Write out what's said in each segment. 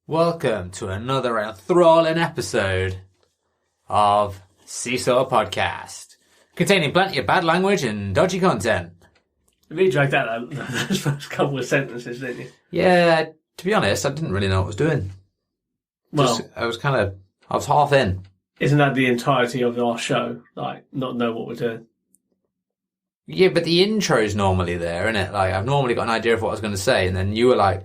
Welcome to another enthralling episode of Seesaw Podcast, containing plenty of bad language and dodgy content. You really dragged out those first couple of sentences, didn't you? Yeah, to be honest, I didn't really know what I was doing. Well, I was half in. isn't that the entirety of our show? Like, not know what we're doing. Yeah, but the intro's normally there, isn't it? Like, I've normally got an idea of what I was going to say, and then you were like,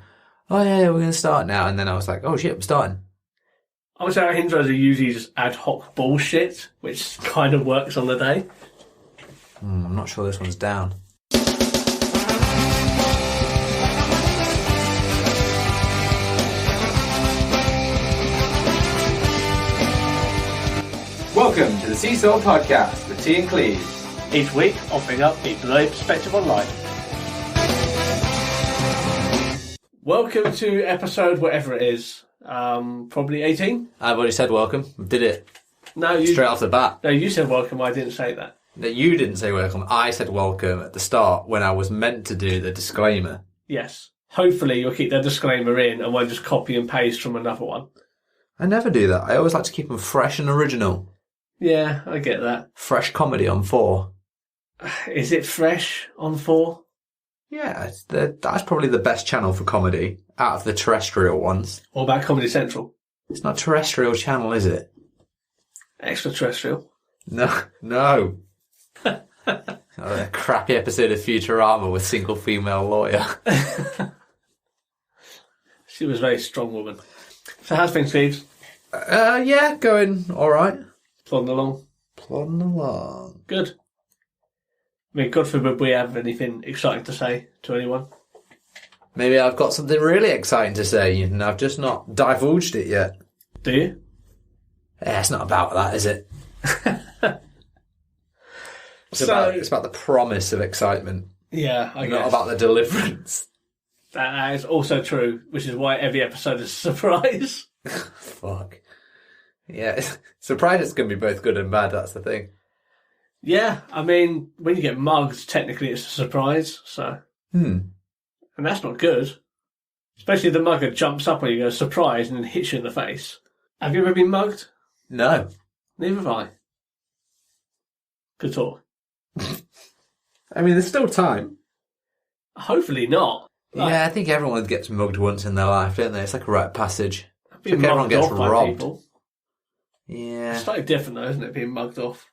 oh yeah, we're going to start now. And then I was like, oh shit, we're starting. I would say our intros are usually just ad hoc bullshit, which kind of works on the day. I'm not sure this one's down. Welcome to the Seesaw Podcast with T and Cleves. Each week, offering up a delayed perspective on life. Welcome to episode whatever it is. Probably 18? I've already said welcome. Did it No, you straight off the bat. No, you said welcome. I didn't say that. That you didn't say welcome. I said welcome at the start when I was meant to do the disclaimer. Yes. Hopefully, you'll keep that disclaimer in and won't just copy and paste from another one. I never do that. I always like to keep them fresh and original. Yeah, I get that. Fresh comedy on 4. Is it fresh on 4? Yeah, that's probably the best channel for comedy out of the terrestrial ones. What about Comedy Central? It's not a terrestrial channel, is it? Extraterrestrial? No. A crappy episode of Futurama with single female lawyer. She was a very strong woman. So how's things, Steve? Yeah, going alright. Plodding along? Plodding along. Good. I mean, God forbid we have anything exciting to say to anyone. Maybe I've got something really exciting to say and I've just not divulged it yet. Do you? Yeah, it's not about that, is it? It's about the promise of excitement. Yeah, I guess. Not about the deliverance. That is also true, which is why every episode is a surprise. Fuck. Yeah, surprise it's going to be both good and bad, that's the thing. Yeah, I mean, when you get mugged, technically it's a surprise, so... And that's not good. Especially if the mugger jumps up when you go surprise and then hits you in the face. Have you ever been mugged? No. Neither have I. Good talk. I mean, there's still time. Hopefully not. Yeah, I think everyone gets mugged once in their life, don't they? It's like a rite of passage. Being It's like everyone mugged gets off by robbed. people. Yeah. It's slightly different though, isn't it, being mugged off?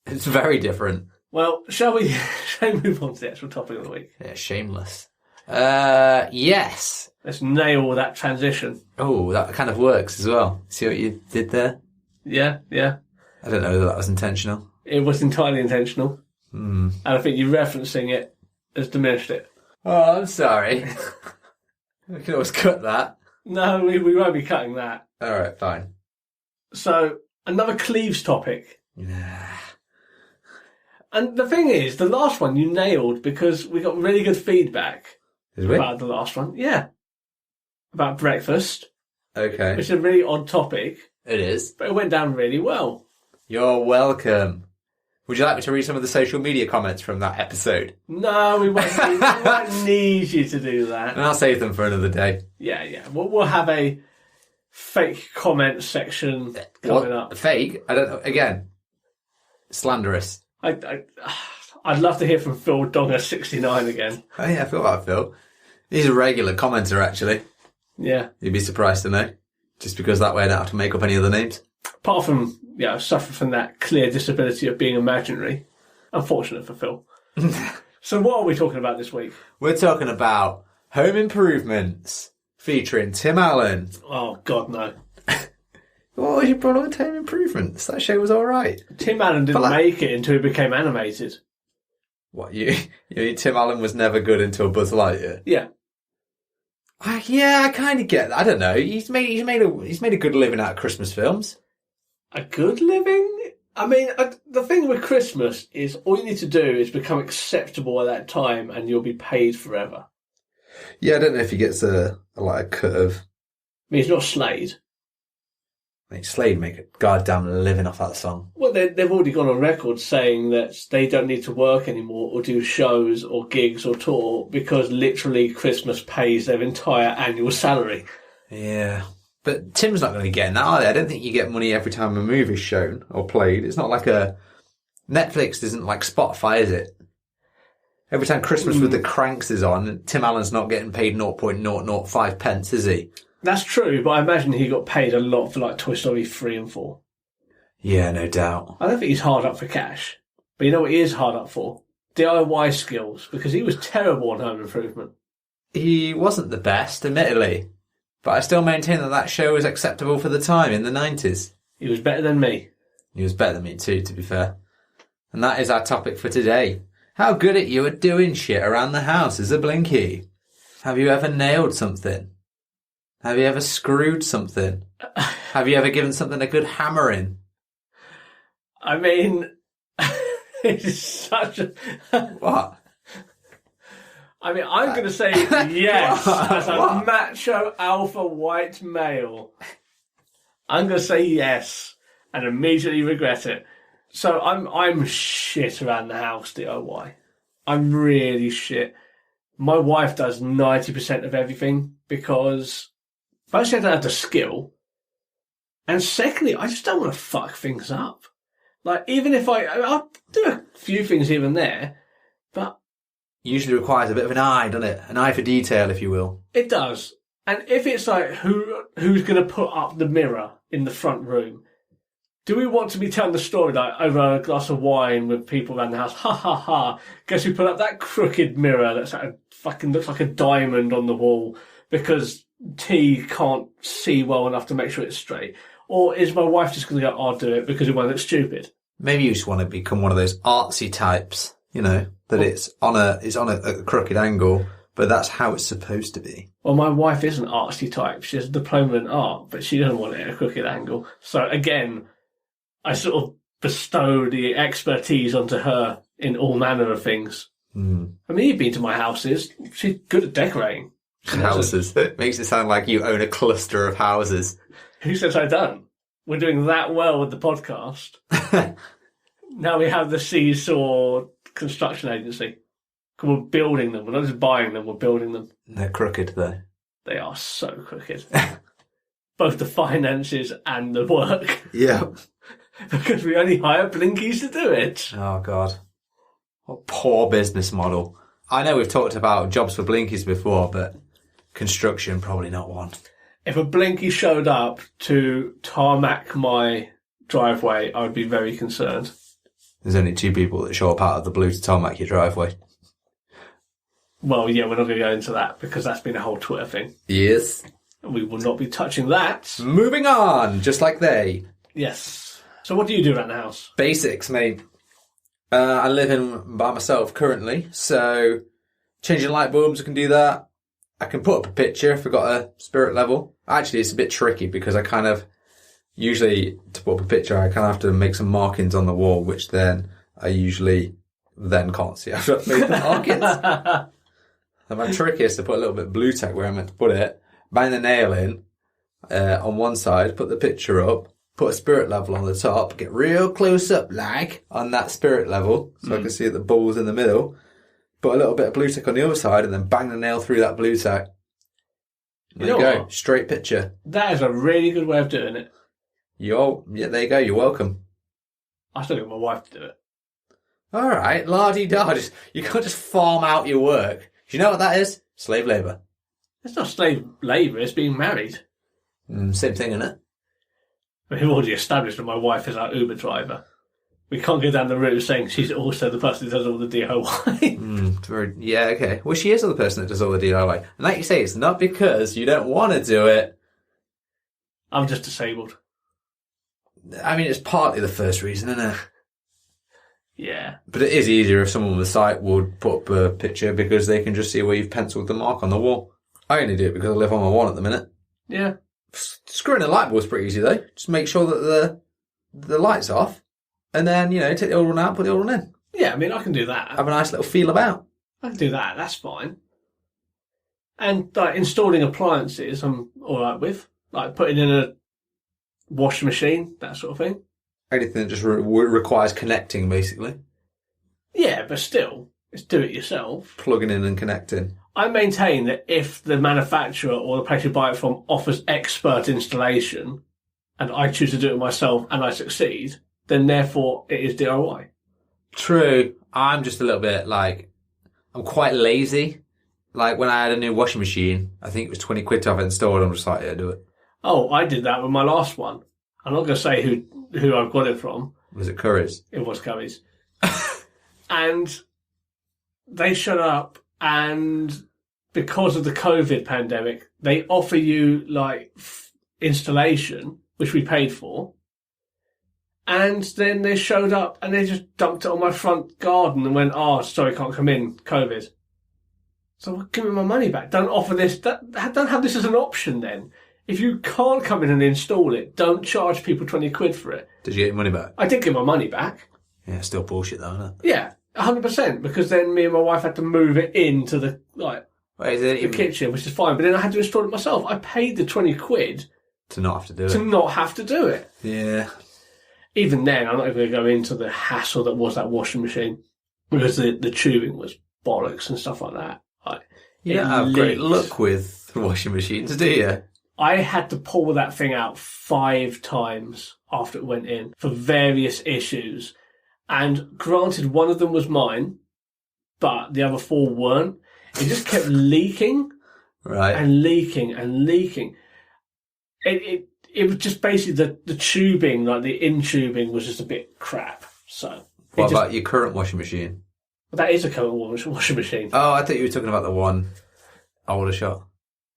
It's very different. Well, shall we move on to the actual topic of the week? Yeah, shameless. Yes. Let's nail that transition. Oh, that kind of works as well. See what you did there? Yeah. I don't know whether that was intentional. It was entirely intentional. And I think you referencing it has diminished it. Oh, I'm sorry. We can always cut that. No, we won't be cutting that. Alright, fine. So, another Cleves topic. Yeah. And the thing is, the last one you nailed because we got really good feedback Did we? about the last one. Yeah. About breakfast, Okay. which is a really odd topic, It is. but it went down really well. You're welcome. Would you like me to read some of the social media comments from that episode? No, we won't need you to do that. And I'll save them for another day. Yeah. We'll have a fake comment section coming up. Fake? I don't know. Again, slanderous. I'd love to hear from Phil Donger69 again. Oh yeah, I feel about Phil. He's a regular commenter, actually. Yeah. You'd be surprised to know. Just because that way I don't have to make up any other names. Apart from, suffer from that clear disability of being imaginary. Unfortunate for Phil. So what are we talking about this week? We're talking about Home Improvements, featuring Tim Allen. Oh, God, no. Oh, you brought on Home Improvements. That show was alright. Tim Allen didn't make it until he became animated. What, you Tim Allen was never good until Buzz Lightyear? Yeah. Yeah, I kind of get that. I don't know. He's made a good living out of Christmas films. A good living? I mean, the thing with Christmas is all you need to do is become acceptable at that time and you'll be paid forever. Yeah, I don't know if he gets a cut of... I mean, he's not Slade. Mate, Slade make a goddamn living off that song. Well, they've already gone on record saying that they don't need to work anymore or do shows or gigs or tour because literally Christmas pays their entire annual salary. Yeah. But Tim's not going to get in that, are they? I don't think you get money every time a movie's shown or played. It's not like Netflix isn't like Spotify, is it? Every time Christmas with the Cranks is on, Tim Allen's not getting paid 0.005 pence, is he? That's true, but I imagine he got paid a lot for like Toy Story 3 and 4. Yeah, no doubt. I don't think he's hard up for cash. But you know what he is hard up for? DIY skills, because he was terrible on Home Improvement. He wasn't the best, admittedly. But I still maintain that show was acceptable for the time in the 90s. He was better than me. He was better than me too, to be fair. And that is our topic for today. How good at you at doing shit around the house is a Blinky. Have you ever nailed something? Have you ever screwed something? Have you ever given something a good hammering? I mean, it's such a... What? I mean, I'm going to say yes as a macho alpha white male. I'm going to say yes and immediately regret it. So I'm shit around the house, DIY. I'm really shit. My wife does 90% of everything because firstly, I don't have the skill. And secondly, I just don't want to fuck things up. Like, even if I'll do a few things here and there, but usually requires a bit of an eye, doesn't it? An eye for detail, if you will. It does. And if it's like, who's going to put up the mirror in the front room? Do we want to be telling the story like over a glass of wine with people around the house? Ha ha ha! Guess who put up that crooked mirror that's like fucking looks like a diamond on the wall because T can't see well enough to make sure it's straight? Or is my wife just going to go, I'll do it because it won't look stupid? Maybe you just want to become one of those artsy types, you know, that it's on a crooked angle, but that's how it's supposed to be. Well, my wife is an artsy type. She has a diploma in art, but she doesn't want it at a crooked angle. So again, I sort of bestow the expertise onto her in all manner of things. Mm. I mean, you've been to my houses. She's good at decorating. Houses. It makes it sound like you own a cluster of houses. Who says I don't? We're doing that well with the podcast. Now we have the Seesaw Construction Agency. We're building them. We're not just buying them, we're building them. They're crooked, though. They are so crooked. Both the finances and the work. Yeah. Because we only hire Blinkies to do it. Oh, God. What poor business model. I know we've talked about jobs for Blinkies before, but construction, probably not one. If a Blinky showed up to tarmac my driveway, I would be very concerned. There's only 2 people that show up out of the blue to tarmac your driveway. Well, yeah, we're not going to go into that because that's been a whole Twitter thing. Yes. We will not be touching that. Moving on, just like they. Yes. So what do you do around the house? Basics, mate. I live in by myself currently, so changing light bulbs, I can do that. I can put up a picture if I've got a spirit level. Actually, it's a bit tricky because I kind of, usually to put up a picture, I kind of have to make some markings on the wall, which then I usually then can't see after I've made the markings. So my trick is to put a little bit of blue tack where I'm meant to put it, bang the nail in on one side, put the picture up, put a spirit level on the top, get real close up like on that spirit level so I can see the balls in the middle. Put a little bit of blue tack on the other side and then bang the nail through that blue tack. There you go. What? Straight picture. That is a really good way of doing it. Yeah, there you go. You're welcome. I still get my wife to do it. All right. La-di-da. You can't just farm out your work. Do you know what that is? Slave labour. It's not slave labour. It's being married. Same thing, isn't it? We've already established that my wife is our Uber driver. We can't go down the route of saying she's also the person who does all the DIY. Yeah, okay. Well, she is the person that does all the DIY. And like you say, it's not because you don't want to do it. I'm just disabled. I mean, it's partly the first reason, isn't it? Yeah. But it is easier if someone on the site would put up a picture because they can just see where you've penciled the mark on the wall. I only do it because I live on my one at the minute. Yeah. Screwing a light bulb's pretty easy, though. Just make sure that the light's off. And then, take the old one out, put the old one in. Yeah, I mean, I can do that. Have a nice little feel about. I can do that, that's fine. And installing appliances, I'm alright with. Like putting in a washing machine, that sort of thing. Anything that just requires connecting, basically. Yeah, but still, it's do it yourself. Plugging in and connecting. I maintain that if the manufacturer or the place you buy it from offers expert installation, and I choose to do it myself and I succeed, then therefore it is DIY. True. I'm just a little bit I'm quite lazy. Like when I had a new washing machine, I think it was 20 quid to have it installed. I'm just like, yeah, do it. Oh, I did that with my last one. I'm not going to say who I've got it from. Was it Curry's? It was Curry's. And they shut up, and because of the COVID pandemic, they offer you installation, which we paid for. And then they showed up and they just dumped it on my front garden and went, "Oh, sorry, can't come in, COVID." So give me my money back. Don't offer this. Don't have this as an option then. If you can't come in and install it, don't charge people 20 quid for it. Did you get your money back? I did get my money back. Yeah, it's still bullshit though, isn't it? Yeah, 100%. Because then me and my wife had to move it into the kitchen, which is fine. But then I had to install it myself. I paid the 20 quid to not have to do it. To not have to do it. Yeah. Even then, I'm not even going to go into the hassle that was that washing machine, because the tubing was bollocks and stuff like that. You don't have great luck with washing machines, do you? I had to pull that thing out 5 times after it went in for various issues. And granted, one of them was mine, but the other 4 weren't. It just kept leaking. Right. And leaking and leaking. It was just basically the tubing, the in-tubing was just a bit crap. So. What about your current washing machine? That is a current washing machine. Oh, I thought you were talking about the one I would have shot.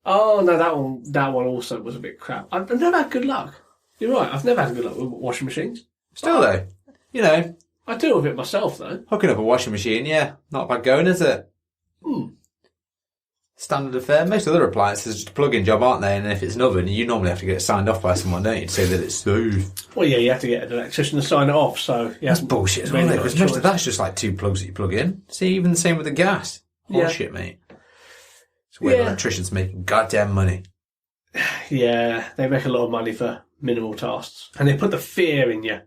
Oh, no, that one also was a bit crap. I've never had good luck. You're right, I've never had good luck with washing machines. Still though, I deal with it myself though. Hooking up a washing machine, yeah, not bad going, is it? Standard affair. Most other appliances are just a plug-in job, aren't they? And if it's an oven, you normally have to get it signed off by someone, don't you, to say that it's safe. Well, yeah, you have to get an electrician to sign it off, so... Yeah, that's bullshit as well, because most of that's just 2 plugs that you plug in. See, even the same with the gas. Bullshit, mate. It's where electricians make goddamn money. Yeah, they make a lot of money for minimal tasks. And they put the fear in you.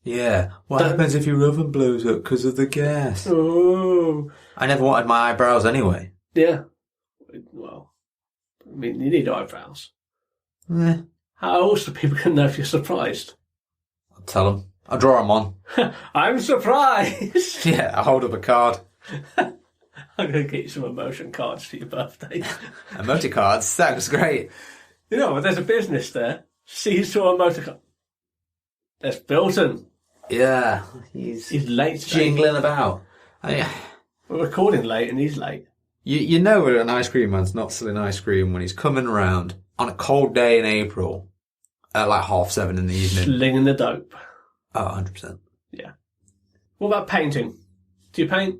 Yeah. What happens if your oven blows up because of the gas? Oh. I never wanted my eyebrows anyway. Yeah. Well, I mean, you need eyebrows. Yeah. How else do people can know if you're surprised? I'll tell them. I'll draw them on. I'm surprised! Yeah, I'll hold up a card. I'm going to get you some emotion cards for your birthday. Emoji cards? Sounds great. You know, there's a business there. Sees to a motor card. There's Bilton. Yeah. He's late today. Jingling about. We're recording late and he's late. You know an ice cream man's not selling ice cream when he's coming round on a cold day in April at 7:30 in the evening. Slinging the dope. Oh, 100%. Yeah. What about painting? Do you paint?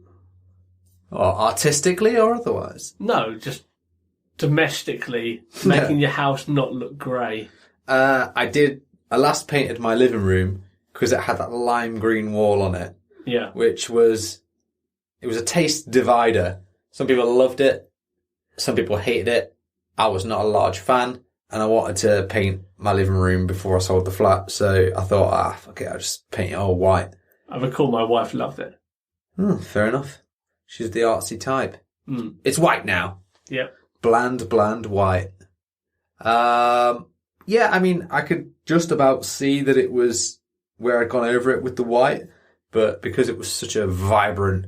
Or artistically or otherwise? No, just domestically, making your house not look grey. I did. I last painted my living room because it had that lime green wall on it. Yeah. Which was... It was a taste divider. Some people loved it. Some people hated it. I was not a large fan. And I wanted to paint my living room before I sold the flat. So I thought, fuck it, I'll just paint it all white. I recall my wife loved it. Fair enough. She's the artsy type. Mm. It's white now. Yep. Bland white. Yeah, I mean, I could just about see that it was where I'd gone over it with the white. But because it was such a vibrant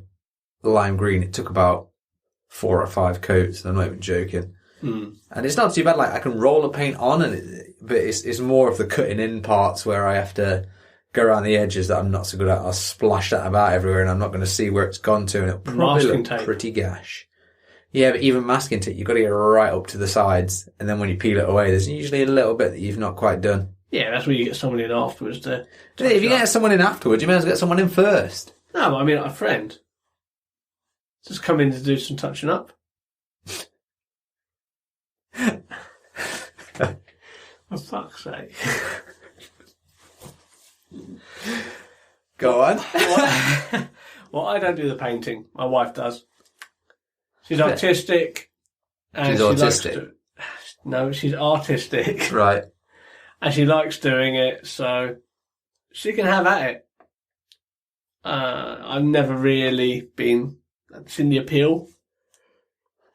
lime green, it took about 4 or 5 coats. I'm not even joking. Mm. And it's not too bad. Like, I can roll the paint on, but it's more of the cutting in parts where I have to go around the edges that I'm not so good at. I'll splash that about everywhere, and I'm not going to see where it's gone to, and it'll probably look pretty gash. Yeah, but even masking tape, you've got to get right up to the sides, and then when you peel it away, there's usually a little bit that you've not quite done. Yeah, that's where you get someone in afterwards to... Yeah, if you get someone in afterwards, you may as well get someone in first. No, I mean, a friend. Just come in to do some touching up. For fuck's sake. Go on. Well, I don't do the painting. My wife does. She's artistic. And she's autistic? No, she's artistic. Right. And she likes doing it, so she can have at it. I've never really seen the appeal.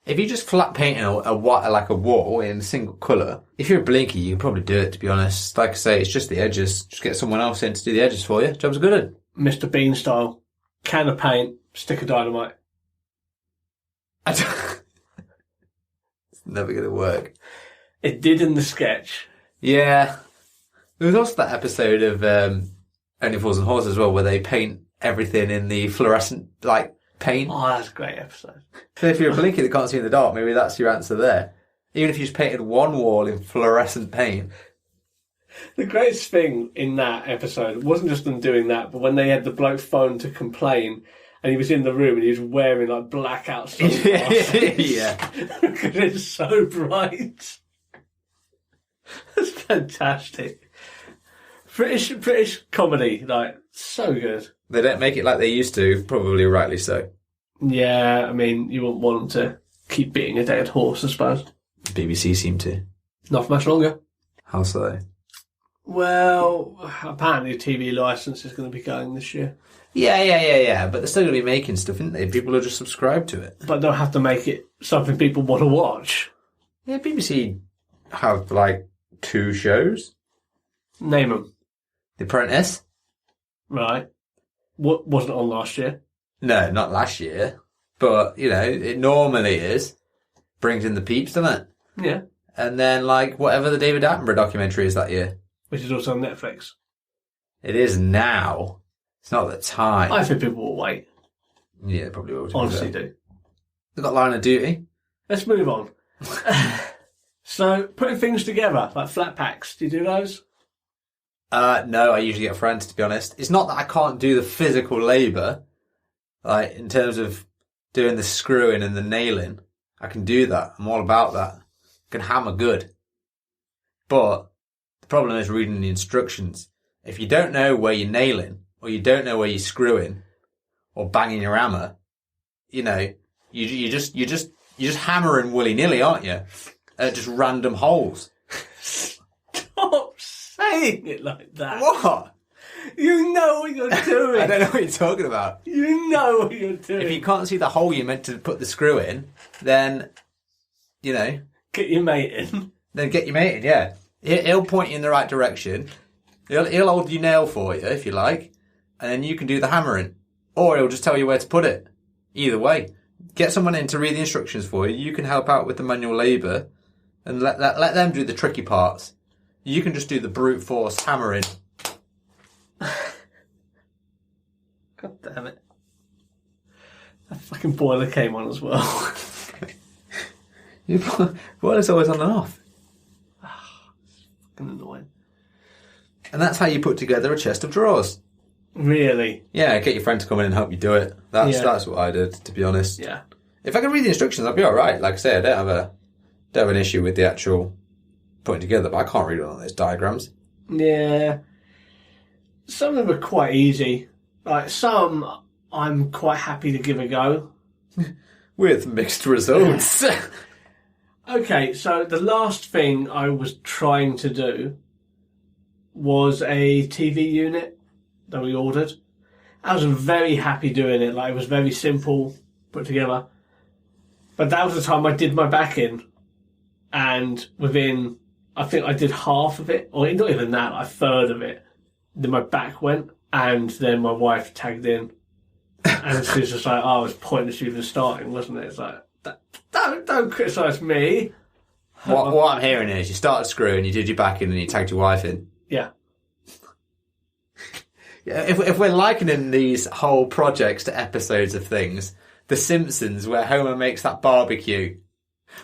If you just flat painting a wall in a single colour, if you're a Blinky, you can probably do it, to be honest. Like I say, it's just the edges. Just get someone else in to do the edges for you. Job's good. Mr. Bean style. Can of paint, stick of dynamite. It's never going to work. It did in the sketch. Yeah. There was also that episode of Only Fools and Horses as well, where they paint everything in the fluorescent, paint. Oh, that's a great episode. So if you're a Blinky that can't see in the dark, maybe that's your answer there. Even if you just painted one wall in fluorescent paint. The greatest thing in that episode wasn't just them doing that, but when they had the bloke phone to complain, and he was in the room and he was wearing blackout sunglasses. Yeah. Because it's so bright. That's fantastic. British comedy, so good. They don't make it like they used to, probably rightly so. Yeah, I mean, you wouldn't want them to keep beating a dead horse, I suppose. BBC seem to. Not for much longer. How so? Well, apparently a TV licence is going to be going this year. Yeah. But they're still going to be making stuff, aren't they? People will just subscribe to it. But they'll have to make it something people want to watch. Yeah, BBC have, 2 shows. Name them. The Apprentice. Right. What wasn't on last year? No, not last year. But, it normally is. Brings in the peeps, doesn't it? Yeah. And then, whatever the David Attenborough documentary is that year. Which is also on Netflix. It is now. It's not the time. I think people will wait. Yeah, they probably will. Honestly do. They've got Line of Duty. Let's move on. So, putting things together, like flat packs, do you do those? No, I usually get friends, to be honest. It's not that I can't do the physical labour, in terms of doing the screwing and the nailing. I can do that. I'm all about that. I can hammer good. But the problem is reading the instructions. If you don't know where you're nailing, or you don't know where you're screwing, or banging your hammer, you're just hammering willy-nilly, aren't you? At just random holes. Stop saying it like that. What? You know what you're doing. I don't know what you're talking about. You know what you're doing. If you can't see the hole you meant to put the screw in, then, get your mate in. Then get your mate in, yeah. He'll point you in the right direction. He'll hold your nail for you, if you like, and then you can do the hammering. Or he'll just tell you where to put it. Either way. Get someone in to read the instructions for you. You can help out with the manual labour, and let them do the tricky parts. You can just do the brute force hammering. God damn it. That fucking boiler came on as well. Your boiler's always on and off. Fucking annoying. And that's how you put together a chest of drawers. Really? Yeah, get your friend to come in and help you do it. That's what I did, to be honest. Yeah. If I can read the instructions, I'll be alright. Like I say, I don't have an issue with the actual putting together, but I can't read all those diagrams. Yeah. Some of them are quite easy. Some I'm quite happy to give a go. With mixed results. Okay, so the last thing I was trying to do was a TV unit that we ordered. I was very happy doing it. It was very simple, put together. But that was the time I did my back in. And within, I think I did half of it, or not even that, a third of it. Then my back went, and then my wife tagged in. And she was just like, oh, it was pointless even starting, wasn't it? It's like, don't criticise me. What I'm hearing is you started screwing, you did your back in, and you tagged your wife in. Yeah. If we're likening these whole projects to episodes of things, The Simpsons, where Homer makes that barbecue.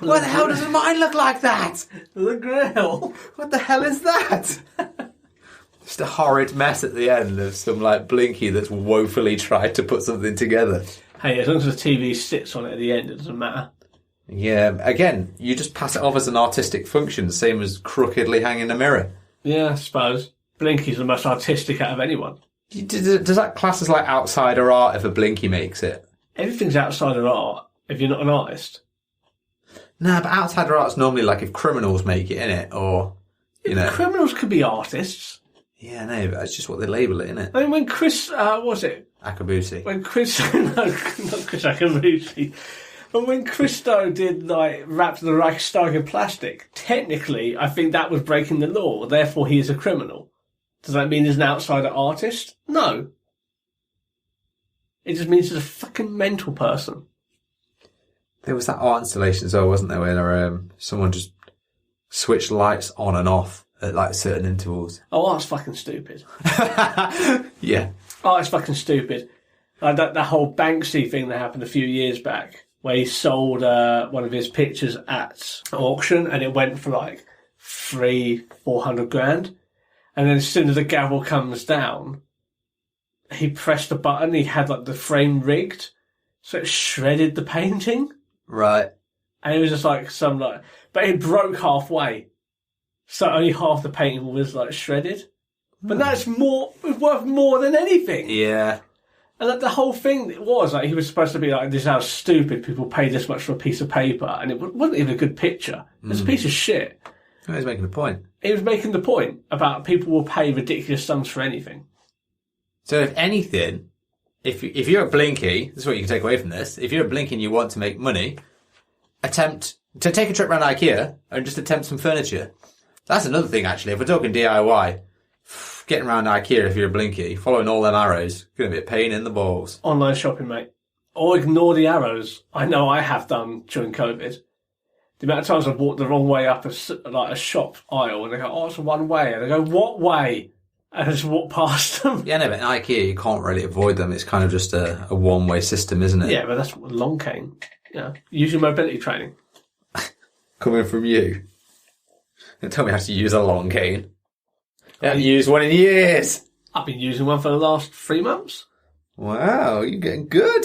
Why the hell doesn't mine look like that? The grill. What the hell is that? Just a horrid mess at the end of some Blinky that's woefully tried to put something together. Hey, as long as the TV sits on it at the end, it doesn't matter. Yeah, again, you just pass it off as an artistic function, same as crookedly hanging a mirror. Yeah, I suppose. Blinky's the most artistic out of anyone. Does that class as outsider art if a Blinky makes it? Everything's outside of art if you're not an artist. No, but outsider art's normally if criminals make it, innit? Or, Criminals could be artists. Yeah, no, but that's just what they label it, innit? I mean, when Chris, Akabusi. When Chris, no, not Chris Akabusi. And when Christo did wrap the Reichstag in plastic, technically, I think that was breaking the law. Therefore, he is a criminal. Does that mean he's an outsider artist? No. It just means he's a fucking mental person. There was that art installation as well, wasn't there, where someone just switched lights on and off at like certain intervals. Oh, art's fucking stupid. Yeah. Art's fucking stupid. Like that whole Banksy thing that happened a few years back, where he sold one of his pictures at auction, and it went for like 400 grand. And then as soon as the gavel comes down, he pressed the button. He had like the frame rigged, so it shredded the painting. Right. And it was just like but it broke halfway, so only half the painting was like shredded. But that's worth more than anything. Yeah. And like, the whole thing was like he was supposed to be like, this is how stupid people pay this much for a piece of paper, and it wasn't even a good picture. It was a piece of shit. He was making a point. He was making the point about people will pay ridiculous sums for anything. So if anything, if you're a Blinky, this is what you can take away from this. If you're a Blinky and you want to make money, attempt to take a trip around IKEA and just attempt some furniture. That's another thing, actually. If we're talking DIY, getting around IKEA if you're a Blinky, following all them arrows, going to be a pain in the balls. Online shopping, mate. Or ignore the arrows. I know I have done during COVID. The amount of times I've walked the wrong way up a shop aisle, and they go, oh, it's one way. And I go, what way? And I just walk past them. Yeah, no, but in IKEA, you can't really avoid them. It's kind of just a one-way system, isn't it? Yeah, but that's what long cane. Yeah. Use your mobility training. Coming from you. Don't tell me how to use a long cane. I haven't used one in years. I've been using one for the last 3 months. Wow, you're getting good.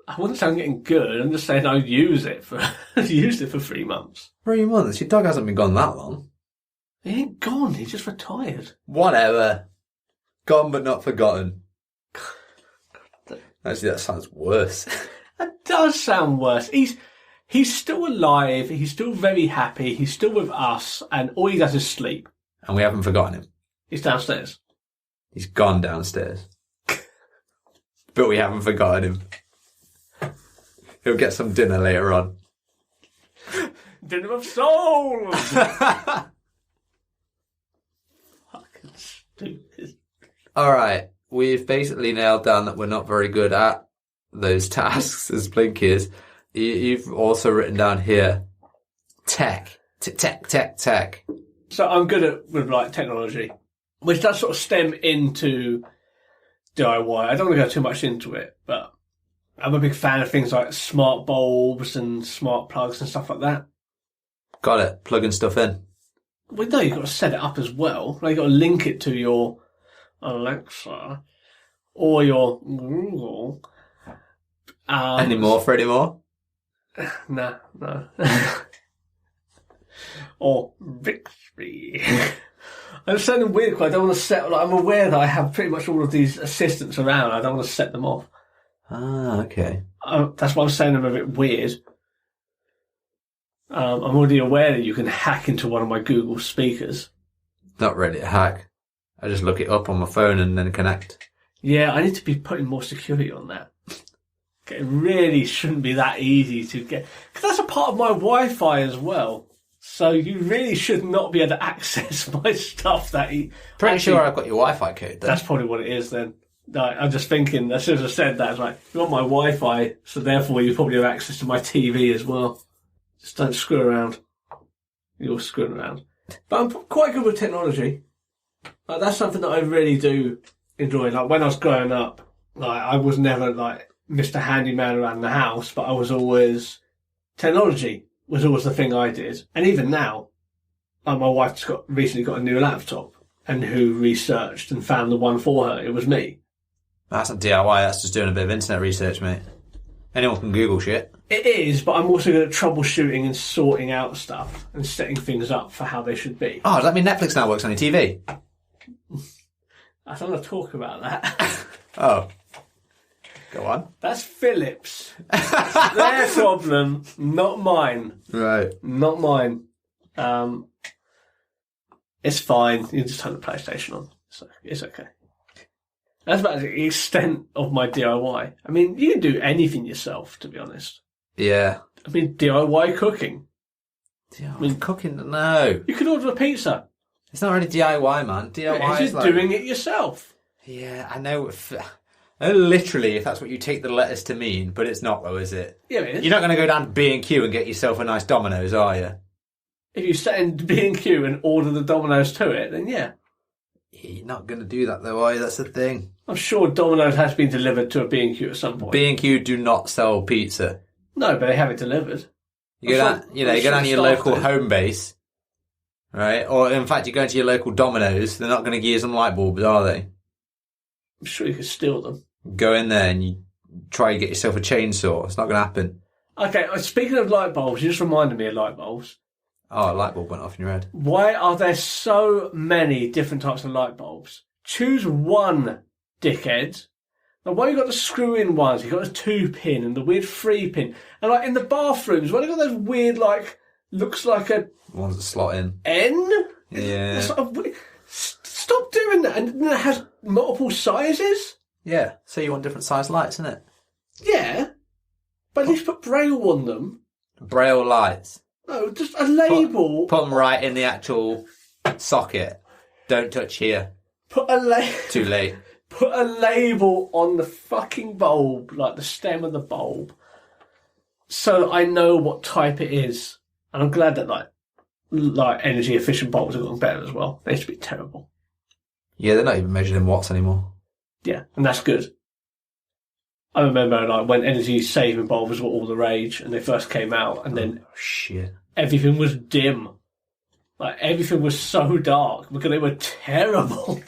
I wouldn't say I'm getting good. I'm just saying I used it for 3 months. 3 months? Your dog hasn't been gone that long. He ain't gone. He just retired. Whatever. Gone but not forgotten. Actually, that sounds worse. That does sound worse. He's still alive. He's still very happy. He's still with us, and all he does is sleep. And we haven't forgotten him. He's downstairs. He's gone downstairs. But we haven't forgotten him. He'll get some dinner later on. Dinner of souls! Fucking stupid. Alright, we've basically nailed down that we're not very good at those tasks as Blinkies. You've also written down here, tech. Tech. So I'm good with like technology, which does sort of stem into DIY. I don't want to go too much into it, but I'm a big fan of things like smart bulbs and smart plugs and stuff like that. Got it. Plugging stuff in. Well, no, you've got to set it up as well. Like, you've got to link it to your Alexa or your Google. Any more for any more? No. Or Bixby. I'm sounding weird because I don't want to set. Like, I'm aware that I have pretty much all of these assistants around. I don't want to set them off. Ah, okay. That's why I'm saying I'm a bit weird. I'm already aware that you can hack into one of my Google speakers. Not really a hack. I just look it up on my phone and then connect. Yeah, I need to be putting more security on that. It really shouldn't be that easy to get. Because that's a part of my Wi-Fi as well. So you really should not be able to access my stuff that... Pretty sure I've got your Wi-Fi code then. That's probably what it is then. Like, I'm just thinking, as soon as I said that, it's like, you want my Wi-Fi, so therefore you probably have access to my TV as well. Just don't screw around. You're screwing around. But I'm quite good with technology. Like, that's something that I really do enjoy. Like, when I was growing up, like, I was never like Mr. Handyman around the house, but I was always... Technology was always the thing I did. And even now, like, my wife's recently got a new laptop, and who researched and found the one for her, it was me. That's not DIY, that's just doing a bit of internet research, mate. Anyone can Google shit. It is, but I'm also good at troubleshooting and sorting out stuff and setting things up for how they should be. Oh, does that mean Netflix now works on your TV? I don't want to talk about that. Oh. Go on. That's Philips. It's their problem, not mine. Right. Not mine. It's fine. You just turn the PlayStation on. So it's okay. That's about the extent of my DIY. I mean, you can do anything yourself, to be honest. Yeah. I mean, DIY cooking. Cooking, no. You could order a pizza. It's not really DIY, man. DIY It's just doing it yourself. Yeah, I know. Literally, if that's what you take the letters to mean, but it's not, though, is it? Yeah, it is. You're not going to go down to B&Q and get yourself a nice Domino's, are you? If you sit in B&Q and order the Domino's to it, then yeah. You're not going to do that, though, are you? That's the thing. I'm sure Domino's has been delivered to a B&Q at some point. B&Q do not sell pizza. No, but they have it delivered. You go down to your local home base, right? Or, in fact, you go into your local Domino's, they're not going to give you some light bulbs, are they? I'm sure you could steal them. Go in there and you try to get yourself a chainsaw. It's not going to happen. Okay, speaking of light bulbs, you just reminded me of light bulbs. Oh, a light bulb went off in your head. Why are there so many different types of light bulbs? Choose one, dickhead. Now, why you got the screw-in ones? You got the 2-pin and the weird 3-pin, and like in the bathrooms, why you got those weird looks like a ones that slot in N? Yeah. Stop doing that. And then it has multiple sizes. Yeah. So you want different size lights, isn't it? Yeah, but at least put Braille on them. Braille lights. No, just a label. Put them right in the actual socket. Don't touch here. Too late. Put a label on the fucking bulb, like the stem of the bulb, so that I know what type it is. And I'm glad that like energy efficient bulbs have gotten better as well. They used to be terrible. Yeah, they're not even measured in watts anymore. Yeah, and that's good. I remember like when energy saving bulbs were all the rage and they first came out, and then everything was dim. Like everything was so dark because they were terrible.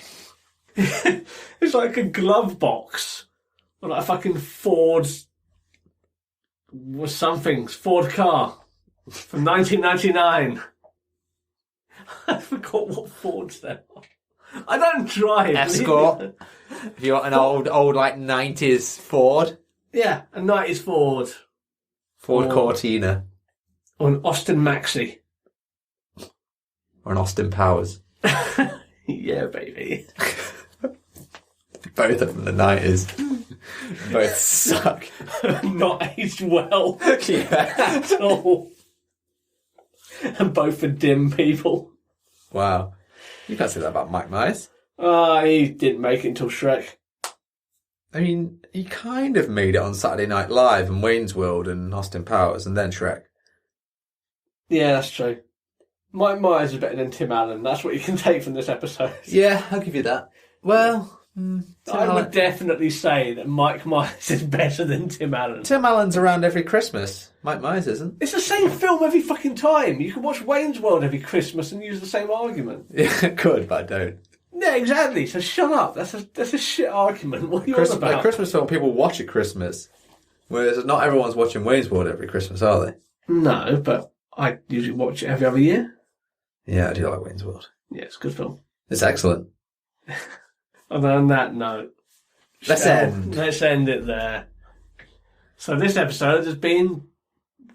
It's like a glove box, or like a fucking Ford car from 1999. I forgot what Fords there are. I don't drive. Escort. If you want an old like 90s Ford. Yeah, a 90s Ford. Ford Cortina. Or an Austin Maxi. Or an Austin Powers. Yeah, baby. Both of them in the 90s. Both suck. Not aged well. Yeah. At all. And both for dim people. Wow. You can't say that about Mike Myers. He didn't make it until Shrek. I mean, he kind of made it on Saturday Night Live and Wayne's World and Austin Powers and then Shrek. Yeah, that's true. Mike Myers is better than Tim Allen. That's what you can take from this episode. Yeah, I'll give you that. Well, I would definitely say that Mike Myers is better than Tim Allen. Tim Allen's around every Christmas. Mike Myers isn't. It's the same film every fucking time. You can watch Wayne's World every Christmas and use the same argument. Yeah, I could, but I don't. Yeah, exactly. So shut up. That's a shit argument. What are you on about? A Christmas film people watch at Christmas. Whereas not everyone's watching Wayne's World every Christmas, are they? No, but I usually watch it every other year. Yeah, I do like Wayne's World. Yeah, it's a good film. It's excellent. And on that note, let's end it there. So this episode has been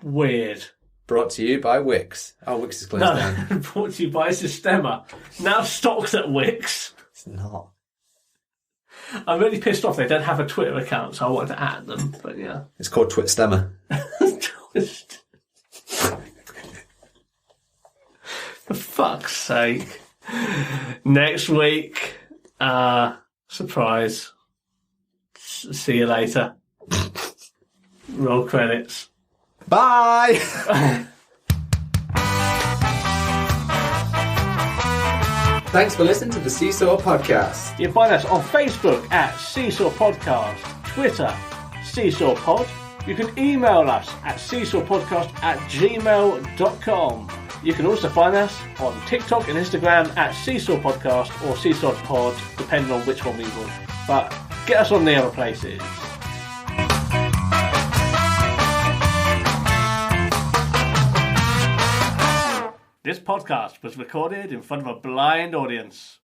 weird. Brought to you by Wix. Oh, Wix is closed down. Brought to you by Systema. Now stocked at Wix. It's not. I'm really pissed off they don't have a Twitter account, so I wanted to add them, but yeah. It's called Twitstemmer. For fuck's sake. Next week, surprise. See you later. Roll credits. Bye! Thanks for listening to the Seesaw Podcast. You can find us on Facebook at Seesaw Podcast, Twitter, Seesaw Pod. You can email us at seesawpodcast@gmail.com. You can also find us on TikTok and Instagram at Seesaw Podcast or Seesaw Pod, depending on which one we want. But get us on the other places. This podcast was recorded in front of a blind audience.